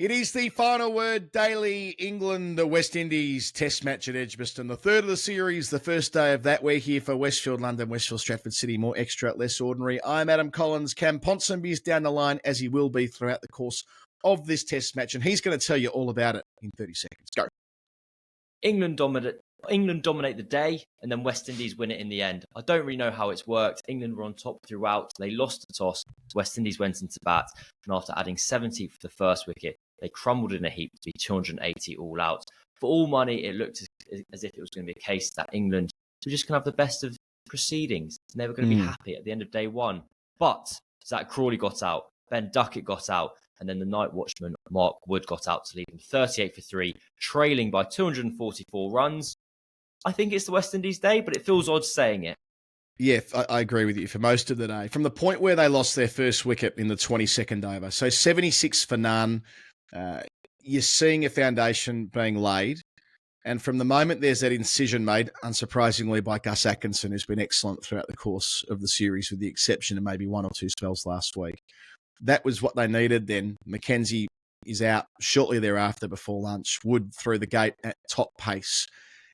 It is the final word daily England, the West Indies test match at Edgbaston. The third of the series, the first day of that. We're here for Westfield, London, Westfield, Stratford City. More extra, less ordinary. I'm Adam Collins. Cam Ponsonby is down the line, as he will be throughout the course of this test match. And he's going to tell you all about it in 30 seconds. Go. England dominate the day, and then West Indies win it in the end. I don't really know how it's worked. England were on top throughout. They lost the toss. West Indies went into bat, and after adding 70 for the first wicket, they crumbled in a heap to be 280 all out. For all money, it looked as if it was going to be a case that England were just going to have the best of proceedings. And they were going to be happy at the end of day one. But Zach Crawley got out, Ben Duckett got out, and then the night watchman, Mark Wood, got out to leave them 38 for 3, trailing by 244 runs. I think it's the West Indies day, but it feels odd saying it. Yeah, I agree with you for most of the day. From the point where they lost their first wicket in the 22nd over, so 76 for none, you're seeing a foundation being laid. And from the moment there's that incision made, unsurprisingly, by Gus Atkinson, who's been excellent throughout the course of the series, with the exception of maybe one or two spells last week. That was what they needed. Then Mackenzie is out shortly thereafter before lunch. Wood through the gate at top pace.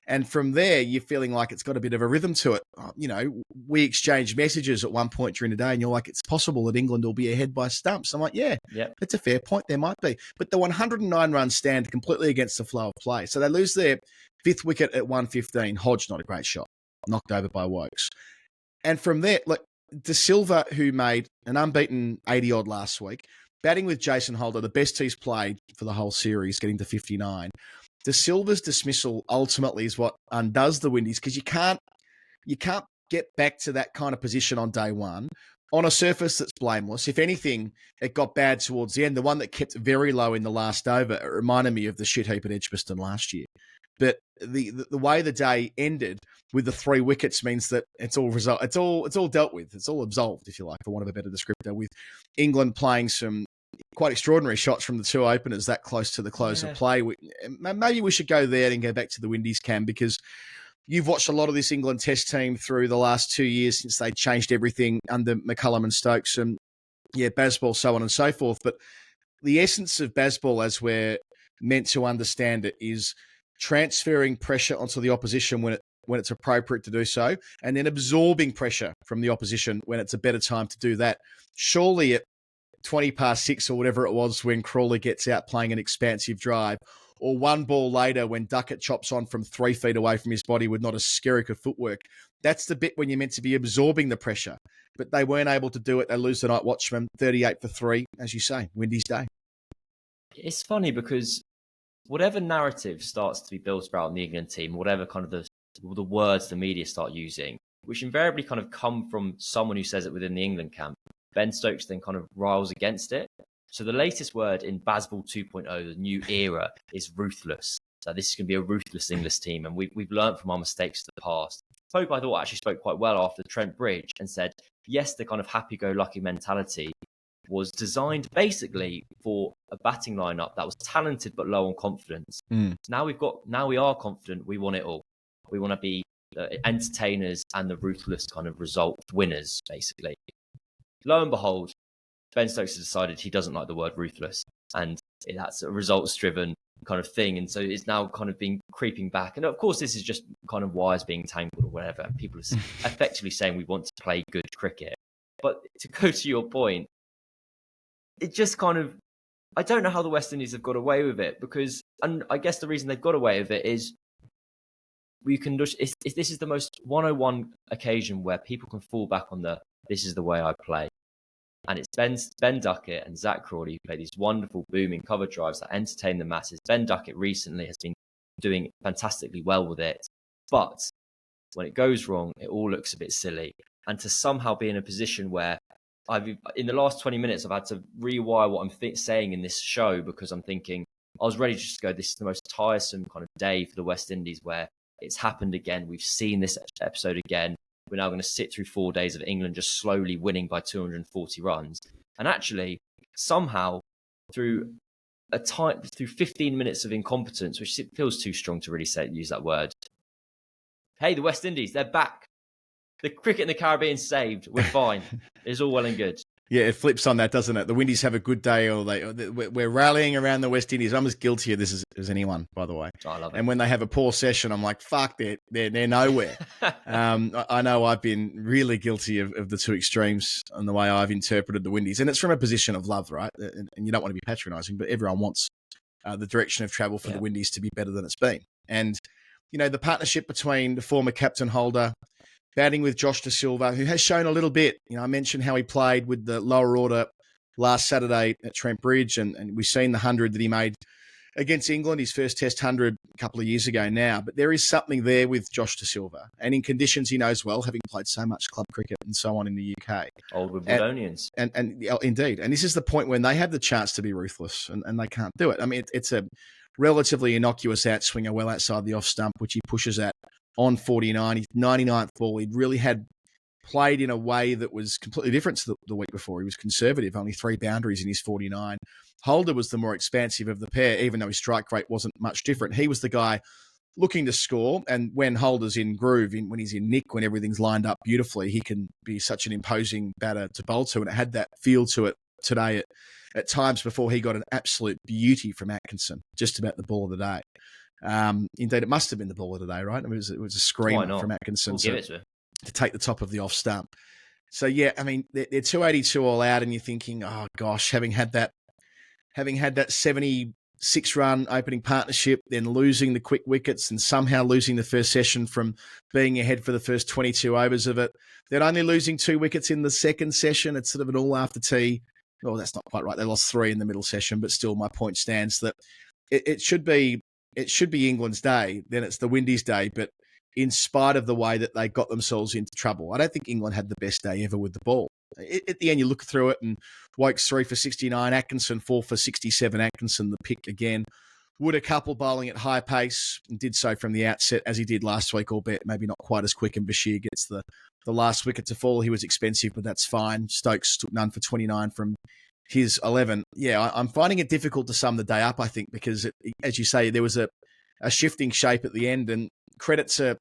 And from there, you're feeling like it's got a bit of a rhythm to it. You know, we exchanged messages at one point during the day, and you're like, it's possible that England will be ahead by stumps. I'm like, yeah, that's a fair point. There might be. But the 109 runs stand completely against the flow of play. So they lose their fifth wicket at 115. Hodge, not a great shot, knocked over by Wokes. And from there, look, De Silva, who made an unbeaten 80-odd last week, batting with Jason Holder, the best he's played for the whole series, getting to 59. De Silva's dismissal ultimately is what undoes the Windies, because you can't get back to that kind of position on day one on a surface that's blameless. If anything, it got bad towards the end. The one that kept very low in the last over, it reminded me of the shit heap at Edgbaston last year. But the way the day ended with the 3 wickets means that it's all dealt with. It's all absolved, if you like, for want of a better descriptor, with England playing some quite extraordinary shots from the two openers that close to the close of play. Maybe we should go there and go back to the Windies, Cam, because you've watched a lot of this England test team through the last 2 years since they changed everything under McCullum and Stokes and, Bazball, so on and so forth. But the essence of Bazball, as we're meant to understand it, is transferring pressure onto the opposition when it's appropriate to do so, and then absorbing pressure from the opposition when it's a better time to do that. Surely at 20 past 6 or whatever it was when Crawley gets out playing an expansive drive, or one ball later when Duckett chops on from 3 feet away from his body with not a skerrick of footwork, that's the bit when you're meant to be absorbing the pressure. But they weren't able to do it. They lose the night watchman 38 for 3, as you say, Windies day. It's funny because whatever narrative starts to be built around the England team, whatever kind of the words the media start using, which invariably kind of come from someone who says it within the England camp, Ben Stokes then kind of riles against it. So the latest word in Bazball 2.0, the new era, is ruthless. So this is going to be a ruthless English team, and we've learned from our mistakes of the past. Pope, I thought, actually spoke quite well after Trent Bridge and said, yes, the kind of happy-go-lucky mentality was designed basically for a batting lineup that was talented but low on confidence. Now we are confident. We want it all. We want to be entertainers and the ruthless kind of result winners, basically. Lo and behold, Ben Stokes has decided he doesn't like the word ruthless, and that's a results-driven kind of thing. And so it's now kind of been creeping back. And of course, this is just kind of wires being tangled or whatever. And people are effectively saying we want to play good cricket. But to go to your point, it just kind of, I don't know how the West Indies have got away with it, because, and I guess the reason they've got away with it is this is the most 101 occasion where people can fall back on this is the way I play. And it's Ben Duckett and Zach Crawley who play these wonderful booming cover drives that entertain the masses. Ben Duckett recently has been doing fantastically well with it. But when it goes wrong, it all looks a bit silly. And to somehow be in a position where in the last 20 minutes, I've had to rewire what I'm saying in this show, because I'm thinking, I was ready to just go, this is the most tiresome kind of day for the West Indies, where it's happened again. We've seen this episode again. We're now going to sit through 4 days of England just slowly winning by 240 runs. And actually, somehow, through 15 minutes of incompetence, which feels too strong to really use that word. Hey, the West Indies, they're back. The cricket in the Caribbean saved. We're fine. It's all well and good. Yeah, it flips on that, doesn't it? The Windies have a good day, or we're rallying around the West Indies. I'm as guilty of this as anyone, by the way. I love it. And when they have a poor session, I'm like, fuck, they're nowhere. I know I've been really guilty of the two extremes and the way I've interpreted the Windies, and it's from a position of love, right? And you don't want to be patronising, but everyone wants the direction of travel for the Windies to be better than it's been. And the partnership between the former captain Holder, batting with Josh Da Silva, who has shown a little bit. I mentioned how he played with the lower order last Saturday at Trent Bridge, and we've seen the 100 that he made against England, his first Test 100 a couple of years ago now. But there is something there with Josh Da Silva, and in conditions he knows well, having played so much club cricket and so on in the UK. Old Woodonians. And indeed. And this is the point when they have the chance to be ruthless, and they can't do it. I mean, it's a relatively innocuous outswinger well outside the off stump, which he pushes at on 49, his 99th ball. He'd really had played in a way that was completely different to the week before. He was conservative, only 3 boundaries in his 49. Holder was the more expansive of the pair, even though his strike rate wasn't much different. He was the guy looking to score, and when Holder's in groove, when he's in nick, when everything's lined up beautifully, he can be such an imposing batter to bowl to, and it had that feel to it today at times before he got an absolute beauty from Atkinson, just about the ball of the day. Indeed, it must have been the ball of the day, right? I mean, it was a screen from Atkinson to take the top of the off stump. So, yeah, I mean, they're 282 all out, and you're thinking, oh, gosh, having had that 76-run opening partnership, then losing the quick wickets and somehow losing the first session from being ahead for the first 22 overs of it, then only losing 2 wickets in the second session. It's sort of an all after tea. Well, that's not quite right. They lost 3 in the middle session, but still my point stands that it should be England's day, then it's the Windies' day, but in spite of the way that they got themselves into trouble, I don't think England had the best day ever with the ball. At the end, you look through it, and Wokes 3 for 69, Atkinson 4 for 67, Atkinson the pick again. Wood a couple bowling at high pace, and did so from the outset, as he did last week, albeit maybe not quite as quick, and Bashir gets the last wicket to fall. He was expensive, but that's fine. Stokes took none for 29 from his 11. Yeah, I'm finding it difficult to sum the day up, I think, because, as you say, there was a shifting shape at the end, and credit to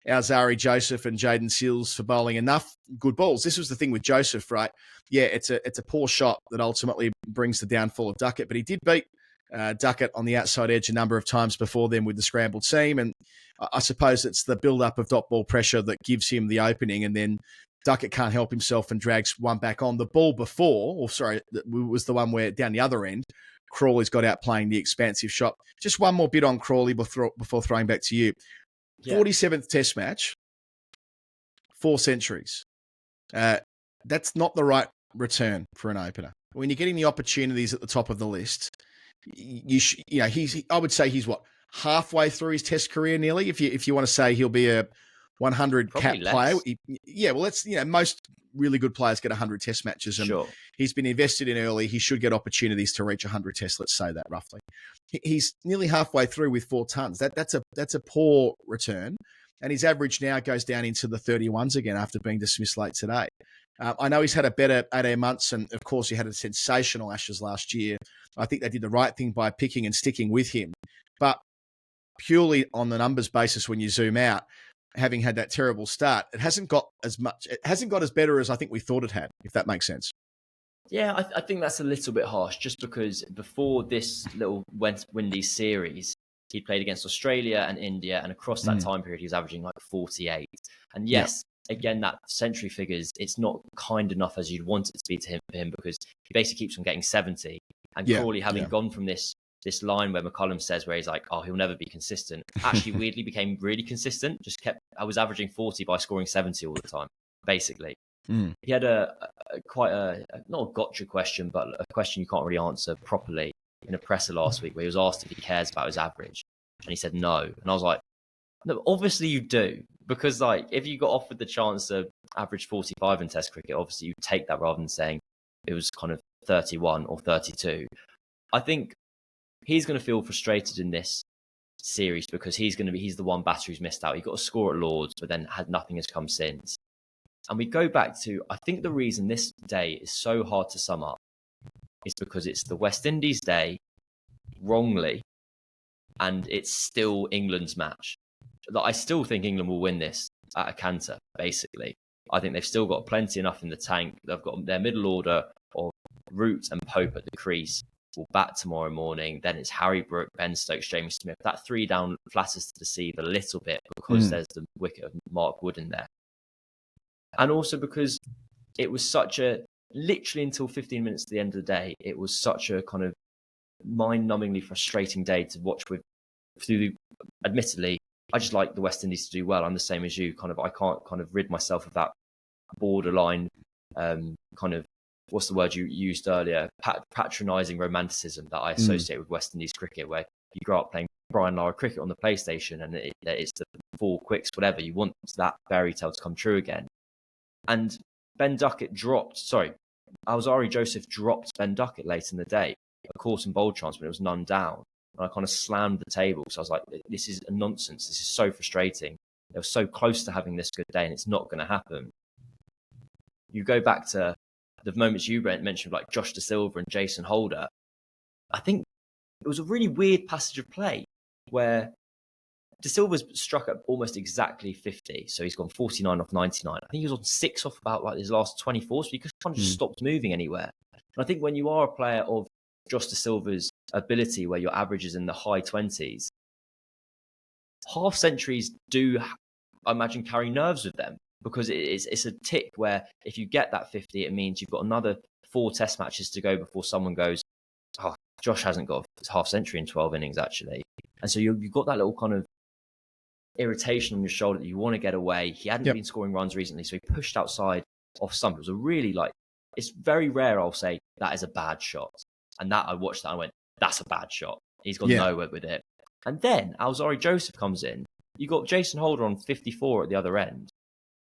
Alzari Joseph and Jaden Seals for bowling enough good balls. This was the thing with Joseph, right? Yeah, it's a poor shot that ultimately brings the downfall of Duckett, but he did beat Duckett on the outside edge a number of times before then with the scrambled seam, and I suppose it's the build-up of dot ball pressure that gives him the opening, and then Duckett can't help himself and drags one back on. The ball before, was the one where down the other end, Crawley's got out playing the expansive shot. Just one more bit on Crawley before throwing back to you. Yeah. 47th Test match, 4 centuries. That's not the right return for an opener. When you're getting the opportunities at the top of the list, I would say he's halfway through his Test career nearly. If you want to say he'll be a 100 cap player, most really good players get 100 Test matches, and he's been invested in early. He should get opportunities to reach 100 Tests. Let's say that roughly. He's nearly halfway through with 4 tons. That's a poor return, and his average now goes down into the 31s again after being dismissed late today. I know he's had a better 18 months, and of course he had a sensational Ashes last year. I think they did the right thing by picking and sticking with him, but purely on the numbers basis, when you zoom out, having had that terrible start, it hasn't got as better as I think we thought it had, if that makes sense. Yeah, I think that's a little bit harsh, just because before this little Windies series, he played against Australia and India, and across that time period, he was averaging like 48. And yes, again, that century figures, it's not kind enough as you'd want it to be for him, because he basically keeps on getting 70. And Crawley, having gone from this line where McCullum says, where he's like, oh, he'll never be consistent, actually weirdly became really consistent. I was averaging 40 by scoring 70 all the time, basically. He had quite a not a gotcha question, but a question you can't really answer properly in a presser last week, where he was asked if he cares about his average, and he said no. And I was like, no, obviously you do, because like if you got offered the chance to average 45 in Test cricket, obviously you take that rather than saying it was kind of 31 or 32. I think he's going to feel frustrated in this series because he's the one batter who's missed out. He got a score at Lords, but then nothing has come since. And we go back to, I think the reason this day is so hard to sum up is because it's the West Indies day, wrongly, and it's still England's match. I still think England will win this at a canter, basically. I think they've still got plenty enough in the tank. They've got their middle order of Root and Pope at the crease will bat tomorrow morning. Then it's Harry Brook, Ben Stokes, Jamie Smith. That 3 down flatters to deceive a little bit because there's the wicket of Mark Wood in there. And also because it was such a, literally until 15 minutes to the end of the day, it was such a kind of mind-numbingly frustrating day to watch with. Admittedly, I just like the West Indies to do well. I'm the same as you. I can't rid myself of that borderline kind of, what's the word you used earlier? Patronising romanticism that I associate with West Indies cricket, where you grow up playing Brian Lara cricket on the PlayStation, and it's the 4 quicks, whatever. You want that fairy tale to come true again. And Alzari Joseph dropped Ben Duckett late in the day, a caught and bowled chance when it was none down. And I kind of slammed the table because I was like, this is a nonsense. This is so frustrating. They were so close to having this good day and it's not going to happen. You go back to the moments you mentioned, like Josh De Silva and Jason Holder. I think it was a really weird passage of play where De Silva's struck at almost exactly 50. So he's gone 49 off 99. I think he was on 6 off about like his last 24. So he kind of just stopped moving anywhere. And I think when you are a player of Josh De Silva's ability, where your average is in the high 20s, half centuries do, I imagine, carry nerves with them, because it's a tick where if you get that 50, it means you've got another 4 test matches to go before someone goes, oh, Josh hasn't got a half century in 12 innings actually. And so you've got that little kind of irritation on your shoulder that you want to get away. He hadn't been scoring runs recently, so he pushed outside off stump. It was a really, it's very rare I'll say that is a bad shot. And that, I watched that and I went, that's a bad shot. He's gone nowhere with it. And then Alzari Joseph comes in. You got Jason Holder on 54 at the other end.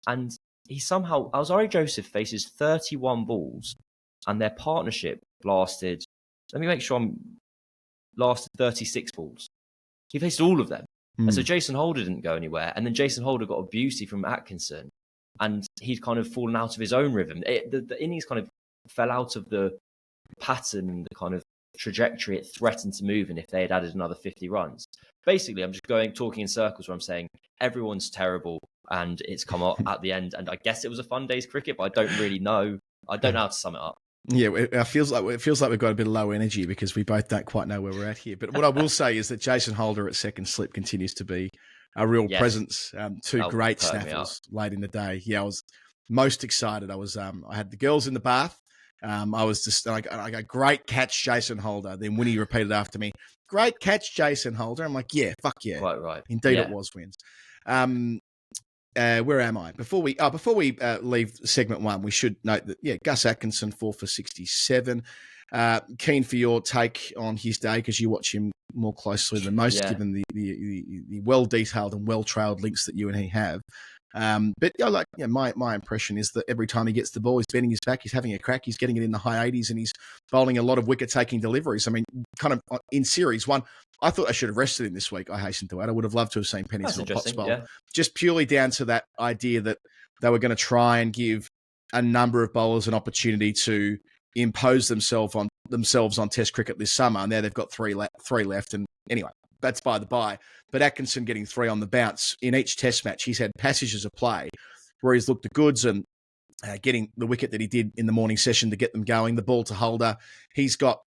And Alzari Joseph faces 31 balls and their partnership lasted 36 balls. He faced all of them. And so Jason Holder didn't go anywhere. And then Jason Holder got a beauty from Atkinson. And he'd kind of fallen out of his own rhythm. The innings kind of fell out of the pattern and the kind of trajectory it threatened to move in if they had added another 50 runs. Basically, I'm just talking in circles where I'm saying everyone's terrible and it's come out at the end. And I guess it was a fun day's cricket, but I don't really know. I don't know how to sum it up. Yeah, it feels like we've got a bit of low energy because we both don't quite know where we're at here. But what I will say is that Jason Holder at second slip continues to be a real presence. 2 great snaffles late in the day. Yeah, I was most excited. I had the girls in the bath. I go, great catch, Jason Holder. Then Winnie repeated after me, great catch, Jason Holder. I'm like, yeah, fuck yeah. Right. Indeed, it was wins. Where am I? Before we leave segment 1, we should note that, Gus Atkinson, 4 for 67. Keen for your take on his day because you watch him more closely than most, given the well-detailed and well-trailed links that you and he have. My impression is that every time he gets the ball, he's bending his back, he's having a crack, he's getting it in the high 80s, and he's bowling a lot of wicket-taking deliveries. I mean, kind of in Series 1, I thought I should have rested him this week, I hasten to add. I would have loved to have seen Penny's or Potts bowl. Just purely down to that idea that they were going to try and give a number of bowlers an opportunity to impose themselves on Test cricket this summer, and now they've got 3 left. And anyway, that's by the by. But Atkinson getting 3 on the bounce in each Test match, he's had passages of play where he's looked the goods and getting the wicket that he did in the morning session to get them going, the ball to Holder. He's got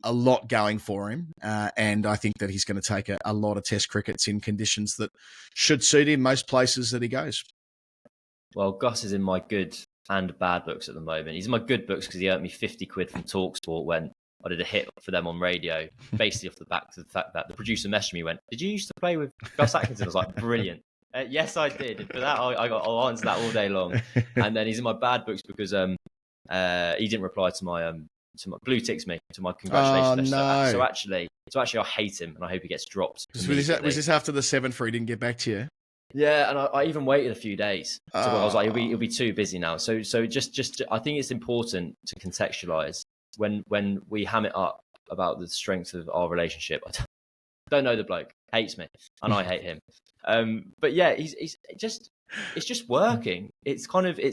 a lot going for him, and I think that he's going to take a lot of Test crickets in conditions that should suit him most places that he goes. Well, Gus is in my good and bad books at the moment. He's in my good books because he earned me 50 quid from TalkSport when I did a hit for them on radio, basically off the back of the fact that the producer messaged me, went, did you used to play with Gus Atkinson? I was like, brilliant. Yes, I did. For that, I'll answer that all day long. And then he's in my bad books because he didn't reply to my blue ticks me to my congratulations. Oh, no. So actually, I hate him and I hope he gets dropped. Was this after the 7th where he didn't get back to you? Yeah, and I even waited a few days. So I was like, he'll be too busy now. So just I think it's important to contextualize when we ham it up about the strength of our relationship. I don't know the bloke, hates me, and I hate him. But yeah, it's just working. It's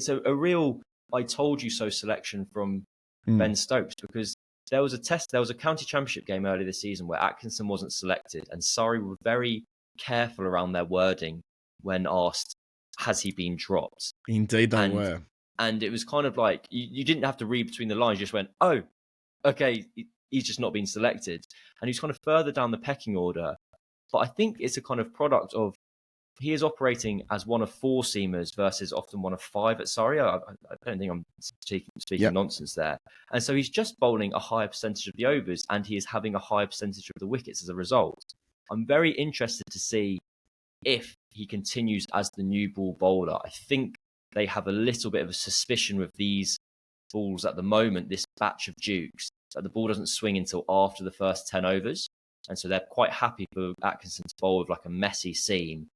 a real I told you so selection from Ben Stokes, because there was a county championship game earlier this season where Atkinson wasn't selected, and Surrey were very careful around their wording when asked has he been dropped? Indeed, they were. And it was kind of like, you didn't have to read between the lines. You just went, oh, okay, he's just not been selected. And he's kind of further down the pecking order. But I think it's a kind of product of, he is operating as one of 4 seamers versus often one of 5 at Surrey. I don't think I'm speaking nonsense there. And so he's just bowling a higher percentage of the overs, and he is having a higher percentage of the wickets as a result. I'm very interested to see if he continues as the new ball bowler. I think they have a little bit of a suspicion with these balls at the moment, this batch of Dukes, that the ball doesn't swing until after the first 10 overs. And so they're quite happy for Atkinson to bowl with like a messy seam,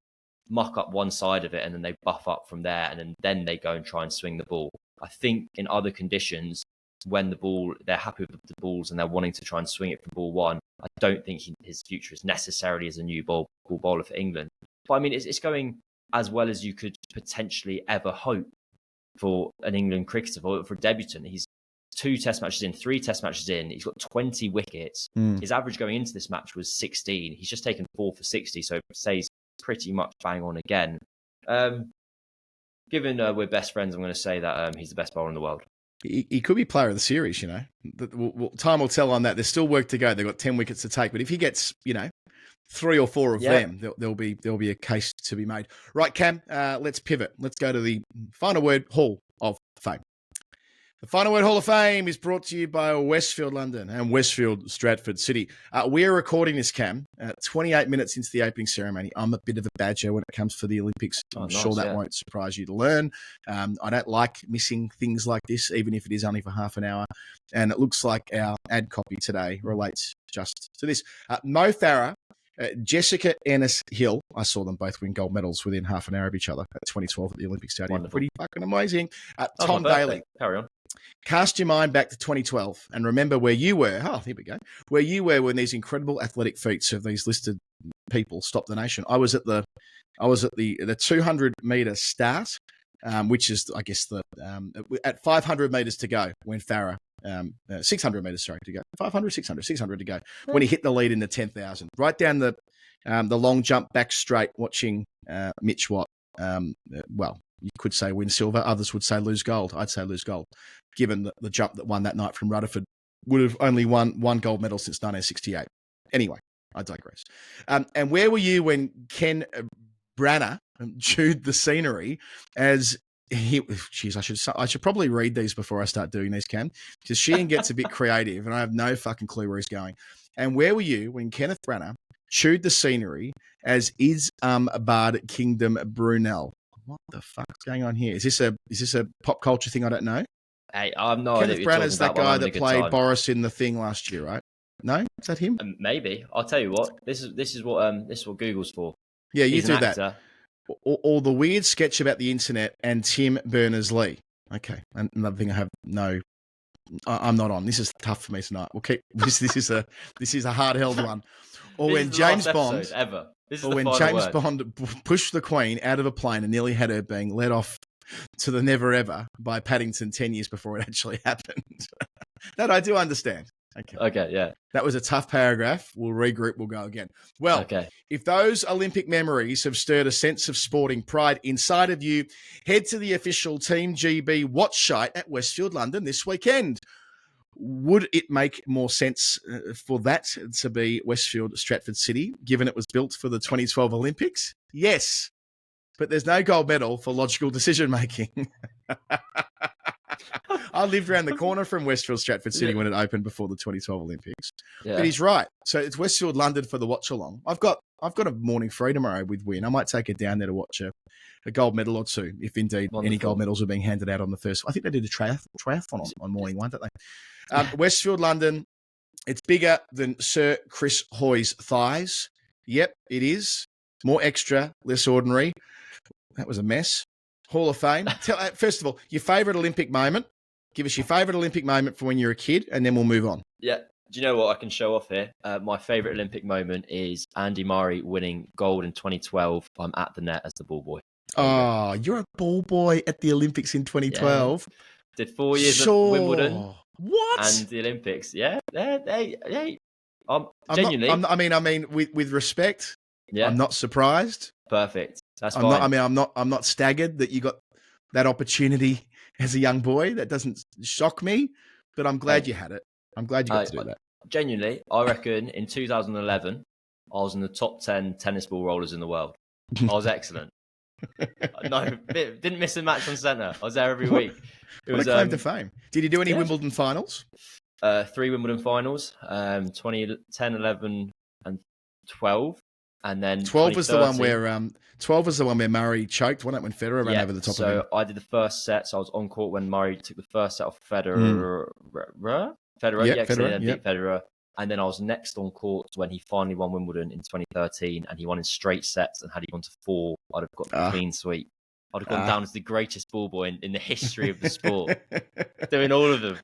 muck up one side of it, and then they buff up from there, and then they go and try and swing the ball. I think in other conditions, when they're happy with the balls and they're wanting to try and swing it from ball 1, I don't think his future is necessarily as a new ball bowler for England. But I mean, it's going as well as you could potentially ever hope for an England cricketer, for a debutant. He's 2 test matches in, 3 test matches in. He's got 20 wickets. His average going into this match was 16. He's just taken 4 for 60, so stays pretty much bang on again. Given we're best friends, I'm going to say that he's the best bowler in the world. He could be player of the series, Time will tell on that. There's still work to go. They've got 10 wickets to take, but if he gets, 3 or 4 of them, there'll be a case to be made. Right, Cam, let's pivot. Let's go to the Final Word Hall of Fame. The Final Word Hall of Fame is brought to you by Westfield London and Westfield Stratford City. We're recording this, Cam, 28 minutes into the opening ceremony. I'm a bit of a badger when it comes to the Olympics. I'm sure that won't surprise you to learn. I don't like missing things like this, even if it is only for half an hour. And it looks like our ad copy today relates just to this. Mo Farah, Jessica Ennis-Hill, I saw them both win gold medals within half an hour of each other at 2012 at the Olympic Stadium. Wonderful. Pretty fucking amazing. Tom Daly. Carry on. Cast your mind back to 2012 and remember where you were. Oh, here we go. Where you were when these incredible athletic feats of these listed people stopped the nation. I was at the 200 meter start, which is, I guess, at 500 meters to go when Farah, 600 meters, to go. 500, 600 to go. When he hit the lead in the 10,000. Right down the long jump back straight, watching Mitch Watt, you could say win silver. Others would say lose gold. I'd say lose gold, given that the jump that won that night from Rutherford would have only won 1 gold medal since 1968. Anyway, I digress. And where were you when Ken Branagh chewed the scenery as he... Geez, I should probably read these before I start doing these, Cam, because Sheehan gets a bit creative and I have no fucking clue where he's going. And where were you when Kenneth Branagh chewed the scenery as Bard Kingdom Brunel? What the fuck's going on here? Is this a pop culture thing I don't know? Hey, I'm not. Kenneth Branagh's that guy that played Boris in The Thing last year, right? No, is that him? Maybe. I'll tell you what. This is what Google's for. Yeah, you do that. Or the weird sketch about the internet and Tim Berners-Lee. Okay, another thing I have I'm not on. This is tough for me tonight. We'll keep this. This is a hard held one. Or when James Bond ever. Or when James Bond pushed the Queen out of a plane and nearly had her being let off to the never ever by Paddington 10 years before it actually happened. That I do understand. Okay, yeah. That was a tough paragraph. We'll regroup. We'll go again. Well, If those Olympic memories have stirred a sense of sporting pride inside of you, head to the official Team GB watch site at Westfield London this weekend. Would it make more sense for that to be Westfield Stratford City, given it was built for the 2012 Olympics? Yes, but there's no gold medal for logical decision-making. I lived around the corner from Westfield Stratford City when it opened before the 2012 Olympics. Yeah. But he's right. So it's Westfield London for the watch-along. I've got a morning free tomorrow with Win. I might take it down there to watch a gold medal or two, if indeed any gold medals are being handed out on the first. I think they did a triathlon on morning one, don't they? Westfield London, it's bigger than Sir Chris Hoy's thighs. Yep, it is. More extra, less ordinary. That was a mess. Hall of Fame. First of all, your favourite Olympic moment. Give us your favourite Olympic moment from when you're a kid, and then we'll move on. Yeah. Do you know what I can show off here? My favourite Olympic moment is Andy Murray winning gold in 2012. I'm at the net as the ball boy. Oh, you're a ball boy at the Olympics in 2012. Yeah. Did 4 years at Wimbledon. What? And the Olympics. Yeah. Genuinely. I mean, with respect, yeah. I'm not surprised. Perfect. That's I'm fine. not. I'm not staggered that you got that opportunity as a young boy. That doesn't shock me, but I'm glad you had it. I'm glad you got to do that. Genuinely, I reckon in 2011, I was in the top 10 tennis ball rollers in the world. I was excellent. No, didn't miss a match on centre. I was there every week. What a claim to fame. Did you do any Wimbledon finals? 3 Wimbledon finals, 2010, 11, and 12. And then 12 was the one where 12 was the one where Murray choked, wasn't it, when Federer ran over the top of him? So I did the first set. So I was on court when Murray took the first set off Federer. Federer, beat Federer. And then I was next on court when he finally won Wimbledon in 2013, and he won in straight sets. And had he gone to 4, I'd have got the clean sweep. I'd have gone down as the greatest ball boy in the history of the sport, doing all of them.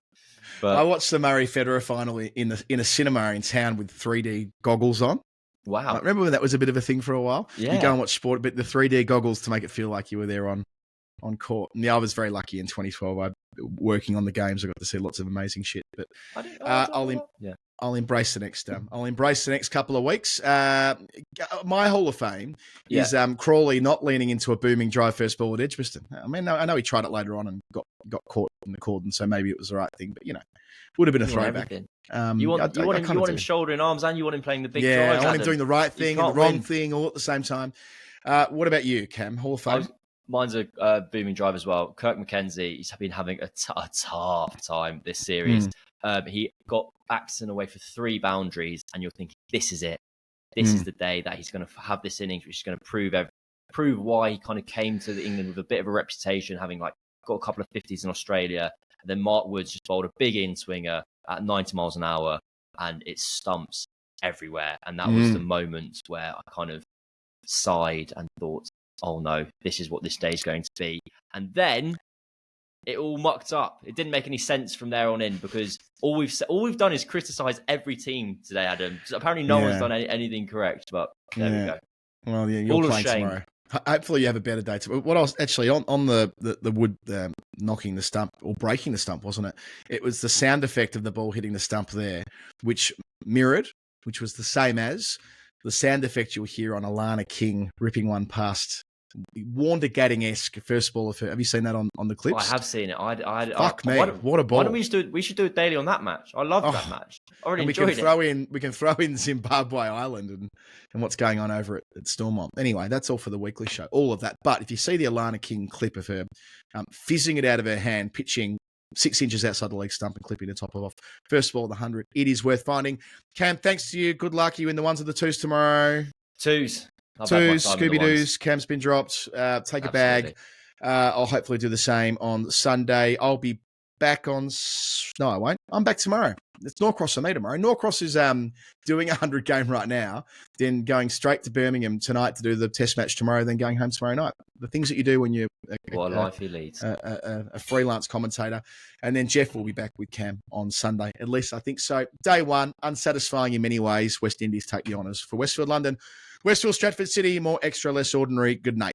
But I watched the Murray Federer final in a cinema in town with 3D goggles on. Wow. I remember when that was a bit of a thing for a while? Yeah. You go and watch sport, but the 3D goggles to make it feel like you were there on court. And I was very lucky in 2012. Working on the games, I got to see lots of amazing shit. But I'll embrace the next. I'll embrace the next couple of weeks. My Hall of Fame is Crawley not leaning into a booming drive first ball at Edgbaston. I mean, I know he tried it later on and got caught in the cordon, so maybe it was the right thing. But would have been a throwback. You want him shouldering arms, and you want him playing the big drives. Yeah, I want him doing the right thing and the wrong thing all at the same time. What about you, Cam? Hall of Fame? Mine's a booming drive as well. Kirk McKenzie, he's been having a tough time this series. He got Axton away for 3 boundaries, and you're thinking, this is it. This is the day that he's going to have this innings, which is going to prove why he kind of came to England with a bit of a reputation, having got a couple of 50s in Australia. And then Mark Woods just bowled a big in-swinger at 90 miles an hour, and it stumps everywhere. And that was the moment where I kind of sighed and thought, oh no, this is what this day is going to be. And then it all mucked up. It didn't make any sense from there on in, because all we've done is criticize every team today, Adam. So apparently no one's done anything correct, but there we go. Well, yeah, you're playing tomorrow. Hopefully you have a better day. What else? Actually, on the wood knocking the stump or breaking the stump, wasn't it? It was the sound effect of the ball hitting the stump there, which was the same as the sound effect you'll hear on Alana King ripping one past Warner Gadding-esque first ball of her. Have you seen that on the clips? I have seen it. Fuck me, what a ball! Why don't we just do it? We should do it daily on that match. I love that match. I already enjoyed it. We can throw in Zimbabwe Island and what's going on over at Stormont. Anyway, that's all for the weekly show. All of that. But if you see the Alana King clip of her fizzing it out of her hand, pitching 6 inches outside the leg stump and clipping the top off first ball of the 100, it is worth finding. Cam, thanks to you. Good luck. You in the ones or the twos tomorrow? Twos. Scooby-Doos. Cam's been dropped. Take a bag. I'll hopefully do the same on Sunday. I'll be back on... No, I won't. I'm back tomorrow. It's Norcross for me tomorrow. Norcross is doing a 100 game right now, then going straight to Birmingham tonight to do the test match tomorrow, then going home tomorrow night. The things that you do when you're what a life he leads. A freelance commentator. And then Jeff will be back with Cam on Sunday. At least I think so. Day one, unsatisfying in many ways. West Indies take the honours. For Westfield, London, Westfield, Stratford City, more extra, less ordinary. Good night.